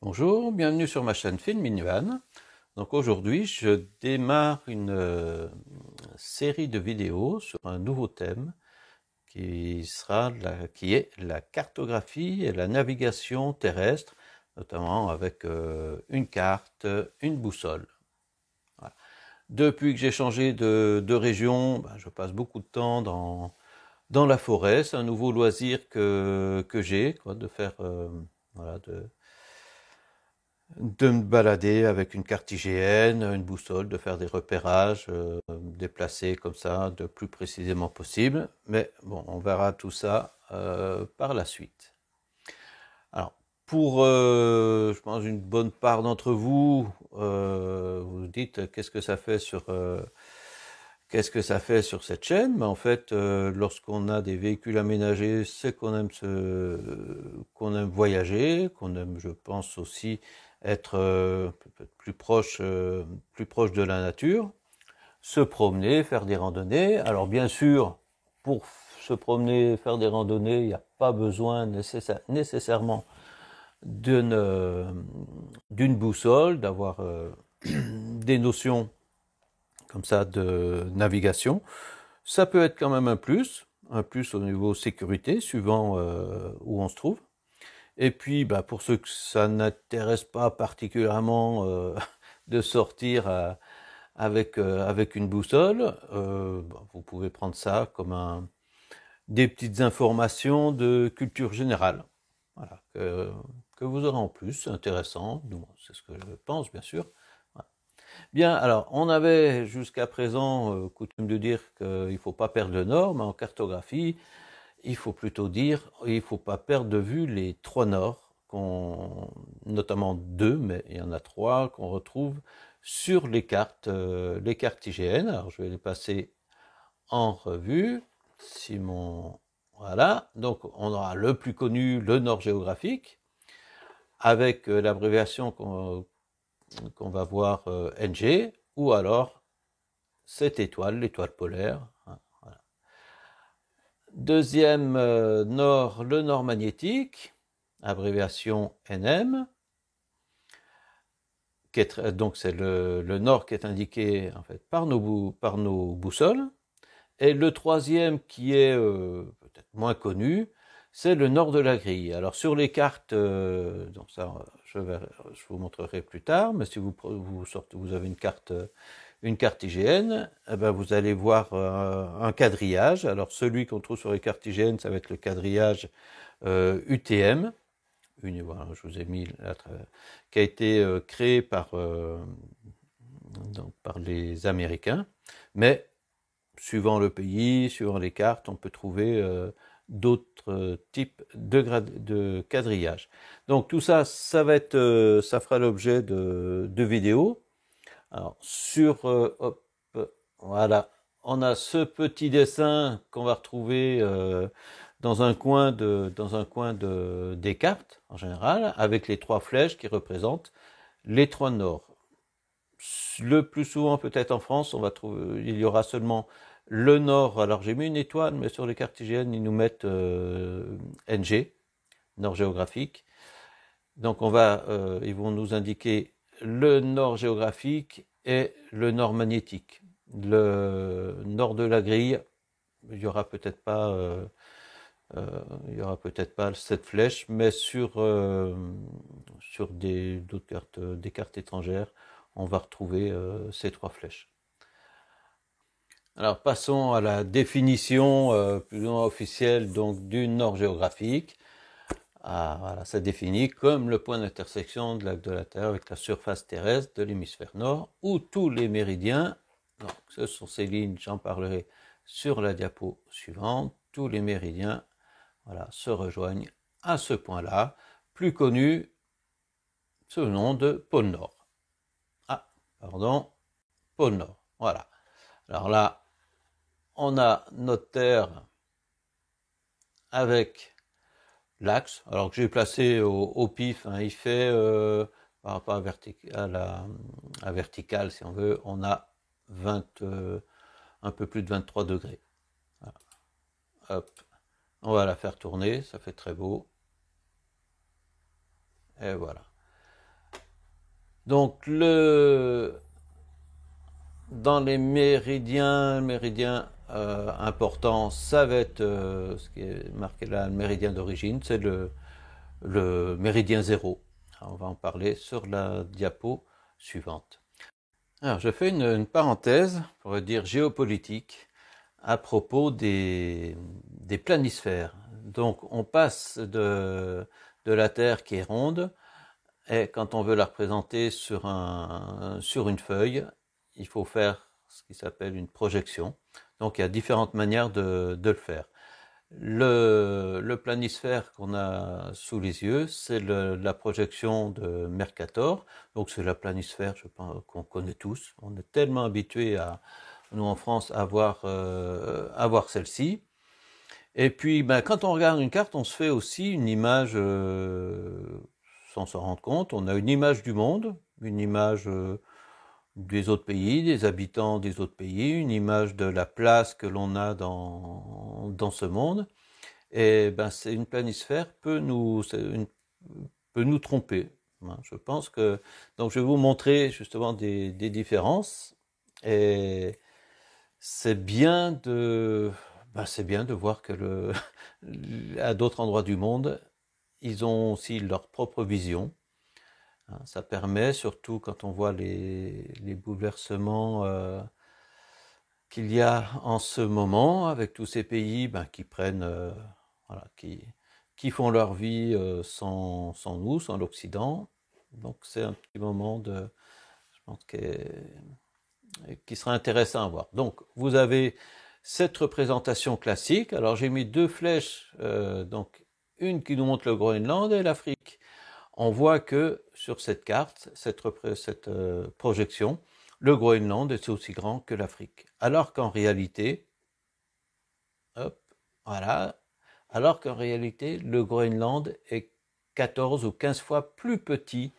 Bonjour, bienvenue sur ma chaîne Film Minivan. Donc aujourd'hui, je démarre une série de vidéos sur un nouveau thème qui est la cartographie et la navigation terrestre, notamment avec une carte, une boussole. Voilà. Depuis que j'ai changé de région, je passe beaucoup de temps dans la forêt. C'est un nouveau loisir que j'ai, de faire voilà, de me balader avec une carte IGN, une boussole, de faire des repérages, déplacer comme ça, le plus précisément possible. Mais bon, on verra tout ça par la suite. Alors, pour, je pense, une bonne part d'entre vous, vous dites qu'est-ce que ça fait qu'est-ce que ça fait sur cette chaîne? Mais en fait, lorsqu'on a des véhicules aménagés, c'est qu'on aime voyager, qu'on aime, je pense aussi, être plus proche de la nature, se promener, faire des randonnées. Alors bien sûr, pour se promener, faire des randonnées, il n'y a pas besoin nécessairement d'une boussole, d'avoir des notions comme ça de navigation. Ça peut être quand même un plus au niveau sécurité, suivant où on se trouve. Et puis, pour ceux que ça n'intéresse pas particulièrement de sortir avec une boussole, vous pouvez prendre ça comme des petites informations de culture générale. Voilà, que vous aurez en plus, c'est intéressant, c'est ce que je pense bien sûr. Voilà. Bien, alors on avait jusqu'à présent coutume de dire qu'il ne faut pas perdre le nord, mais en cartographie, il faut plutôt dire il ne faut pas perdre de vue les trois nords, notamment deux, mais il y en a trois qu'on retrouve sur les cartes IGN. Alors je vais les passer en revue. Voilà, donc on aura le plus connu, le nord géographique, avec l'abréviation qu'on va voir NG, ou alors cette étoile, l'étoile polaire. Voilà. Deuxième nord, le nord magnétique, abréviation NM. Donc c'est le nord qui est indiqué en fait par nos boussoles. Et le troisième qui est peut-être moins connu, c'est le nord de la grille. Alors sur les cartes, donc ça je vous montrerai plus tard, mais si vous avez une carte IGN, eh ben vous allez voir un quadrillage. Alors celui qu'on trouve sur les cartes IGN, ça va être le quadrillage UTM. Voilà, je vous ai mis là, qui a été créé par les Américains, mais suivant le pays, suivant les cartes, on peut trouver d'autres types de quadrillage. Donc tout ça, ça fera l'objet de vidéos. Alors hop, voilà, on a ce petit dessin qu'on va retrouver des cartes en général, avec les trois flèches qui représentent les trois nords. Le plus souvent, peut-être en France, il y aura seulement le nord. Alors j'ai mis une étoile, mais sur les cartes IGN, ils nous mettent NG, nord géographique. Donc ils vont nous indiquer le nord géographique et le nord magnétique. Le nord de la grille, il y aura peut-être pas, cette flèche, mais sur d'autres cartes, des cartes étrangères, on va retrouver ces trois flèches. Alors passons à la définition plus ou moins officielle donc du nord géographique. Voilà, ça définit comme le point d'intersection de l'axe de la Terre avec la surface terrestre de l'hémisphère nord, où tous les méridiens, donc ce sont ces lignes, j'en parlerai sur la diapo suivante, tous les méridiens se rejoignent à ce point-là, plus connu sous le nom de pôle Nord. Pôle Nord. Voilà. Alors là, on a notre Terre avec l'axe, alors que j'ai placé au pif, il fait par rapport à vertical, si on veut, on a un peu plus de 23 degrés. Voilà. Hop, on va la faire tourner, ça fait très beau. Et voilà. Donc dans les méridiens importants, ça va être ce qui est marqué là, le méridien d'origine, c'est le méridien 0. On va en parler sur la diapo suivante. Alors, je fais une parenthèse pour dire géopolitique à propos des planisphères. Donc, on passe de la Terre qui est ronde, et quand on veut la représenter sur une feuille, il faut faire ce qui s'appelle une projection. Donc, il y a différentes manières de le faire. Le planisphère qu'on a sous les yeux, c'est la projection de Mercator. Donc c'est la planisphère, je pense, qu'on connaît tous. On est tellement habitués nous en France, à voir celle-ci. Et puis, quand on regarde une carte, on se fait aussi une image, sans s'en rendre compte. On a une image du monde, une image des autres pays, des habitants des autres pays, une image de la place que l'on a dans ce monde. Et c'est une planisphère peut nous tromper. Je pense que donc je vais vous montrer justement des différences, et c'est bien de voir que à d'autres endroits du monde, ils ont aussi leur propre vision. Ça permet, surtout quand on voit les bouleversements qu'il y a en ce moment, avec tous ces pays qui prennent, voilà, qui font leur vie sans nous, sans l'Occident. Donc c'est un petit moment je pense qui sera intéressant à voir. Donc vous avez cette représentation classique. Alors j'ai mis deux flèches, donc une qui nous montre le Groenland et l'Afrique. On voit que sur cette carte, cette projection, le Groenland est aussi grand que l'Afrique. Alors qu'en réalité, hop, voilà, alors qu'en réalité, le Groenland est 14 ou 15 fois plus petit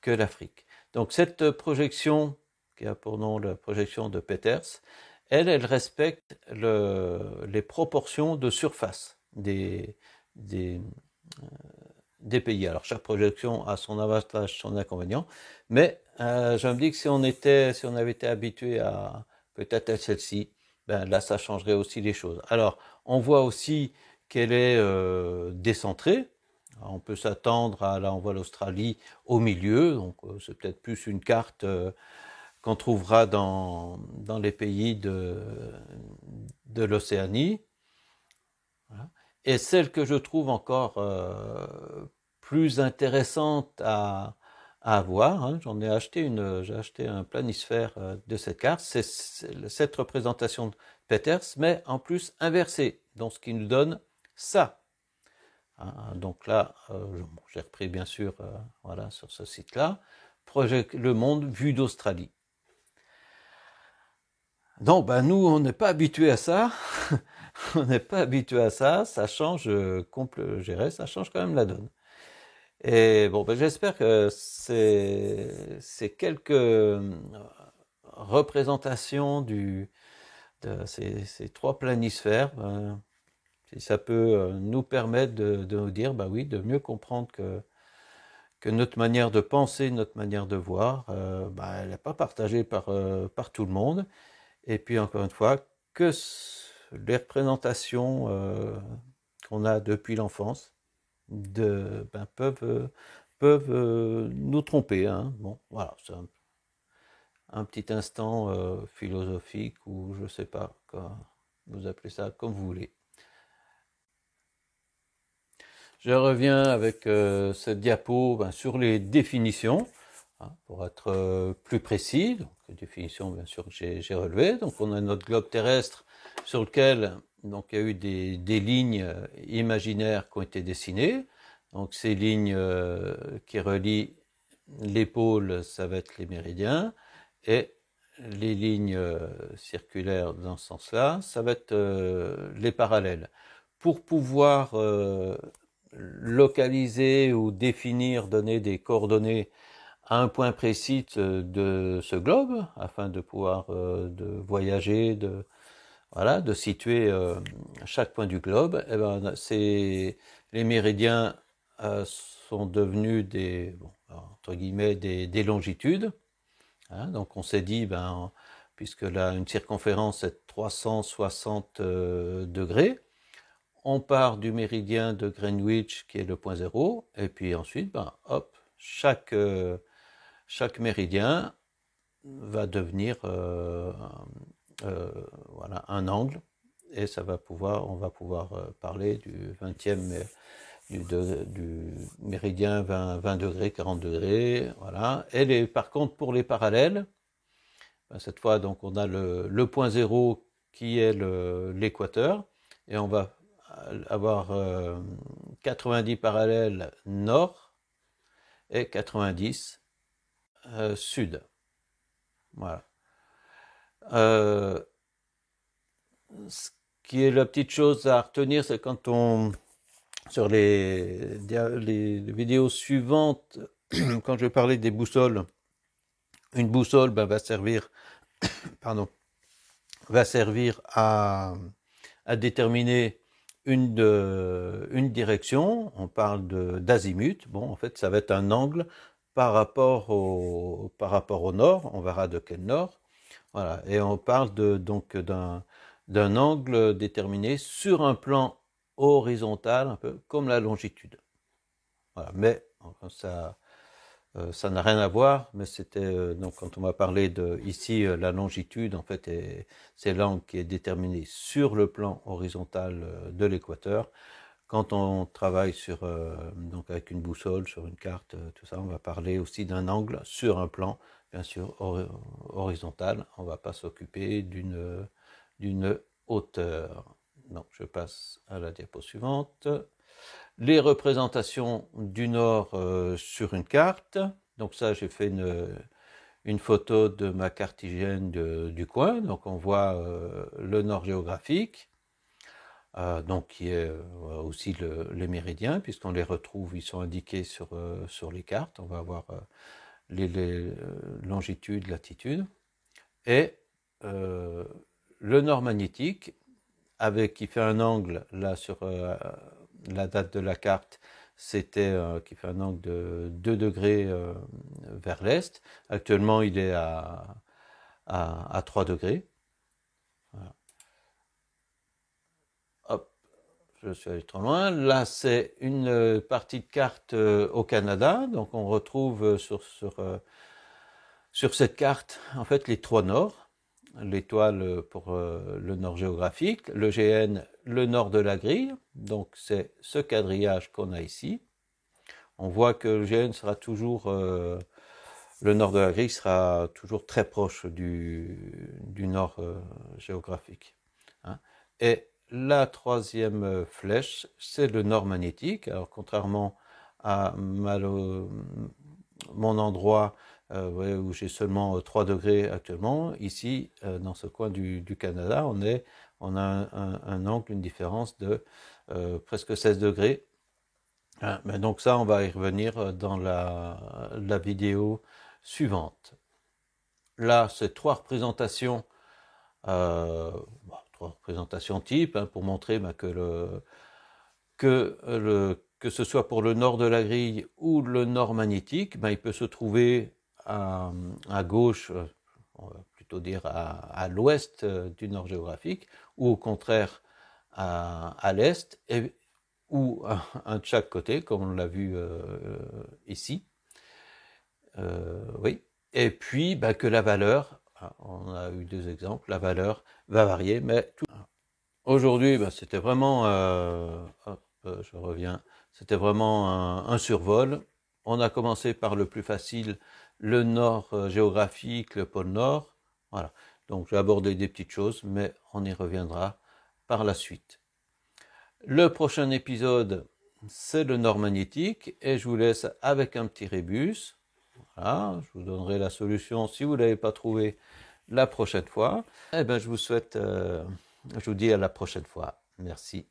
que l'Afrique. Donc cette projection, qui a pour nom la projection de Peters, elle respecte les proportions de surface des pays. Alors chaque projection a son avantage, son inconvénient, mais je me dis que si on avait été habitué à peut-être à celle-ci, là ça changerait aussi les choses. Alors on voit aussi qu'elle est décentrée. Alors, on peut s'attendre là on voit l'Australie au milieu, donc c'est peut-être plus une carte qu'on trouvera dans les pays de l'Océanie. Voilà. Et celle que je trouve encore plus intéressante à avoir, j'ai acheté un planisphère de cette carte, c'est cette représentation de Peters, mais en plus inversée, donc ce qui nous donne ça. Donc là, j'ai repris bien sûr voilà, sur ce site-là, le monde vu d'Australie. Donc nous, on n'est pas habitué à ça. On n'est pas habitué à ça. Ça change ça change quand même la donne. Et bon, j'espère que ces quelques représentations de ces trois planisphères, si ça peut nous permettre de nous dire, oui, de mieux comprendre que notre manière de penser, notre manière de voir, elle n'est pas partagée par tout le monde. Et puis encore une fois, que les représentations qu'on a depuis l'enfance peuvent nous tromper. Bon, voilà, c'est un petit instant philosophique, ou je ne sais pas, vous appelez ça comme vous voulez. Je reviens avec cette diapo sur les définitions, pour être plus précis. Donc, les définitions, bien sûr, que j'ai relevées. Donc, on a notre globe terrestre sur lequel il y a eu des lignes imaginaires qui ont été dessinées. Donc, ces lignes qui relient les pôles, ça va être les méridiens, et les lignes circulaires dans ce sens-là, ça va être les parallèles. Pour pouvoir localiser ou définir, donner des coordonnées à un point précis de ce globe, afin de pouvoir de voyager, de situer chaque point du globe, c'est les méridiens sont devenus des, bon, entre guillemets, des longitudes. Hein, donc on s'est dit, puisque là une circonférence est de 360 degrés, on part du méridien de Greenwich qui est le point zéro, et puis ensuite, hop, chaque méridien va devenir voilà, un angle, et on va pouvoir parler du 20e du méridien 20 degrés, 40 degrés, voilà. Et par contre, pour les parallèles, cette fois, donc, on a le point zéro qui est l'équateur, et on va avoir 90 parallèles nord et 90 sud. Voilà. Ce qui est la petite chose à retenir, c'est quand sur les vidéos suivantes, quand je vais parler des boussoles, une boussole va servir à déterminer une direction. On parle d'azimut. Bon, en fait, ça va être un angle par rapport au nord. On verra de quel nord. Voilà. Et on parle donc d'un angle déterminé sur un plan horizontal, un peu comme la longitude. Voilà. Mais ça n'a rien à voir, mais c'était donc quand on m'a parlé de ici la longitude, en fait, c'est l'angle qui est déterminé sur le plan horizontal de l'équateur. Quand on travaille donc avec une boussole, sur une carte, tout ça, on va parler aussi d'un angle sur un plan, bien sûr, horizontal. On ne va pas s'occuper d'une hauteur. Donc, je passe à la diapo suivante. Les représentations du nord sur une carte. Donc ça, j'ai fait une photo de ma cartésienne du coin. Donc on voit le nord géographique, donc qui est aussi les méridiens, puisqu'on les retrouve, ils sont indiqués sur les cartes. On va avoir les longitudes, latitudes. Et le nord magnétique, qui fait un angle là sur la date de la carte, c'était qui fait un angle de 2 degrés vers l'est. Actuellement, il est à 3 degrés. Voilà. Hop, je suis allé trop loin. Là, c'est une partie de carte au Canada. Donc, on retrouve sur cette carte, en fait, les 3 nords. L'étoile pour le nord géographique, le GN, le nord de la grille, donc c'est ce quadrillage qu'on a ici. On voit que le GN sera toujours, le nord de la grille sera toujours très proche du nord géographique. Hein. Et la troisième flèche, c'est le nord magnétique. Alors contrairement à mon endroit où j'ai seulement 3 degrés actuellement, ici, dans ce coin du Canada, on a un angle, une différence de presque 16 degrés. Mais donc ça, on va y revenir dans la vidéo suivante. Là, c'est 3 représentations, 3 représentations types, pour montrer que ce soit pour le nord de la grille ou le nord magnétique, il peut se trouver à gauche, on va plutôt dire à l'ouest du nord géographique, ou au contraire à l'est, ou un de chaque côté, comme on l'a vu ici. Oui. Et puis que la valeur, on a eu 2 exemples, la valeur va varier, mais tout. Aujourd'hui, c'était vraiment, je reviens, c'était vraiment un survol. On a commencé par le plus facile, le nord géographique, le pôle nord. Voilà. Donc j'ai abordé des petites choses, mais on y reviendra par la suite. Le prochain épisode, c'est le nord magnétique, et je vous laisse avec un petit rébus. Voilà, je vous donnerai la solution si vous ne l'avez pas trouvé la prochaine fois. Eh bien, je vous souhaite, je vous dis à la prochaine fois. Merci.